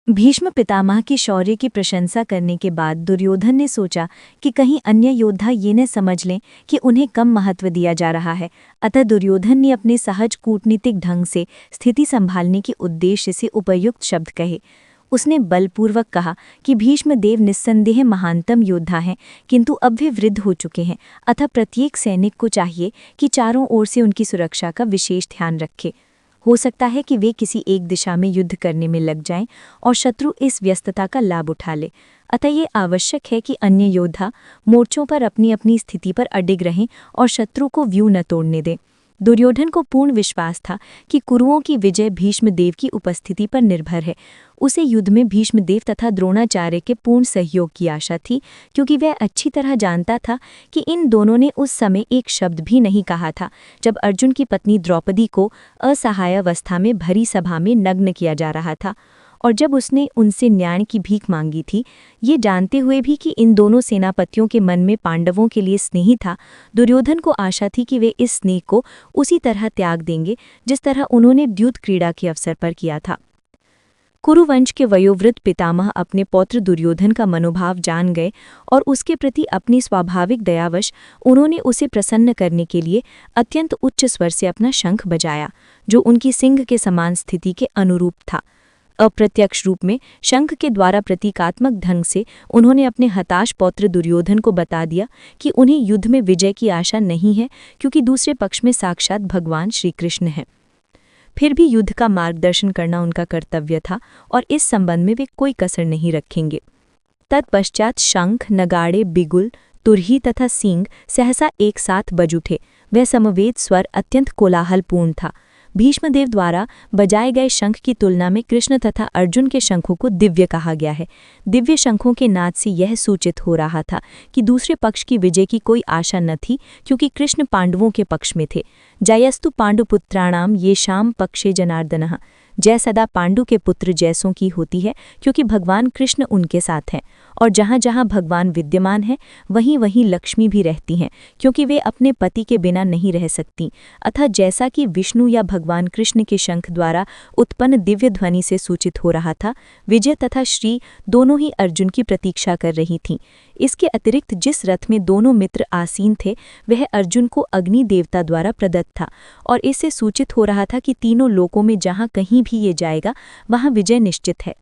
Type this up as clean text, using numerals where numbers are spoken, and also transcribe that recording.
भीष्म पितामह की शौर्य की प्रशंसा करने के बाद दुर्योधन ने सोचा कि कहीं अन्य योद्धा ये न समझ लें कि उन्हें कम महत्व दिया जा रहा है। अतः दुर्योधन ने अपने सहज कूटनीतिक ढंग से स्थिति संभालने के उद्देश्य से उपयुक्त शब्द कहे। उसने बलपूर्वक कहा कि भीष्म देव निस्संदेह महानतम योद्धा हैं, किंतु अब वे वृद्ध हो चुके हैं। अतः प्रत्येक सैनिक को चाहिए कि चारों ओर से उनकी सुरक्षा का विशेष ध्यान रखे। हो सकता है कि वे किसी एक दिशा में युद्ध करने में लग जाएं और शत्रु इस व्यस्तता का लाभ उठा ले। अतः ये आवश्यक है कि अन्य योद्धा मोर्चों पर अपनी अपनी स्थिति पर अडिग रहें और शत्रु को व्यू न तोड़ने दें। दुर्योधन को पूर्ण विश्वास था कि कुरुओं की विजय भीष्मदेव की उपस्थिति पर निर्भर है। उसे युद्ध में भीष्मदेव तथा द्रोणाचार्य के पूर्ण सहयोग की आशा थी, क्योंकि वह अच्छी तरह जानता था कि इन दोनों ने उस समय एक शब्द भी नहीं कहा था जब अर्जुन की पत्नी द्रौपदी को असहाय अवस्था में भरी सभा में नग्न किया जा रहा था, और जब उसने उनसे न्याय की भीख मांगी थी, ये जानते हुए भी कि इन दोनों सेनापतियों के मन में पांडवों के लिए स्नेह था। दुर्योधन को आशा थी कि वे इस स्नेह को उसी तरह त्याग देंगे जिस तरह उन्होंने द्यूत क्रीड़ा के अवसर पर किया था। कुरुवंश के वयोवृद्ध पितामह अपने पौत्र दुर्योधन का मनोभाव जान गए और उसके प्रति अपनी स्वाभाविक दयावश उन्होंने उसे प्रसन्न करने के लिए अत्यंत उच्च स्वर से अपना शंख बजाया, जो उनकी सिंह के समान स्थिति के अनुरूप था। अप्रत्यक्ष रूप में शंख के द्वारा प्रतीकात्मक ढंग से उन्होंने अपने हताश पौत्र दुर्योधन को बता दिया कि उन्हें युद्ध में विजय की आशा नहीं है, क्योंकि दूसरे पक्ष में साक्षात भगवान श्री कृष्ण हैं। फिर भी युद्ध का मार्गदर्शन करना उनका कर्तव्य था और इस संबंध में वे कोई कसर नहीं रखेंगे। तत्पश्चात शंख, नगाड़े, बिगुल, तुरही तथा सींग सहसा एक साथ बज उठे। वह समवेत स्वर अत्यंत कोलाहलपूर्ण था। भीष्मदेव द्वारा बजाए गए शंख की तुलना में कृष्ण तथा अर्जुन के शंखों को दिव्य कहा गया है। दिव्य शंखों के नाद से यह सूचित हो रहा था कि दूसरे पक्ष की विजय की कोई आशा न थी, क्योंकि कृष्ण पांडवों के पक्ष में थे। जयस्तु पांडुपुत्राणाम येषां पक्षे जनार्दनः। जय सदा पांडु के पुत्र जैसों की होती है, क्योंकि भगवान कृष्ण उनके साथ हैं, और जहाँ जहाँ भगवान विद्यमान हैं वहीं वहीं लक्ष्मी भी रहती हैं, क्योंकि वे अपने पति के बिना नहीं रह सकती। अतः जैसा कि विष्णु या भगवान कृष्ण के शंख द्वारा उत्पन्न दिव्य ध्वनि से सूचित हो रहा था, विजय तथा श्री दोनों ही अर्जुन की प्रतीक्षा कर रही थीं। इसके अतिरिक्त जिस रथ में दोनों मित्र आसीन थे वह अर्जुन को अग्नि देवता द्वारा प्रदत्त था, और इससे सूचित हो रहा था कि तीनों लोकों में जहाँ कहीं भी ये जाएगा वहाँ विजय निश्चित है।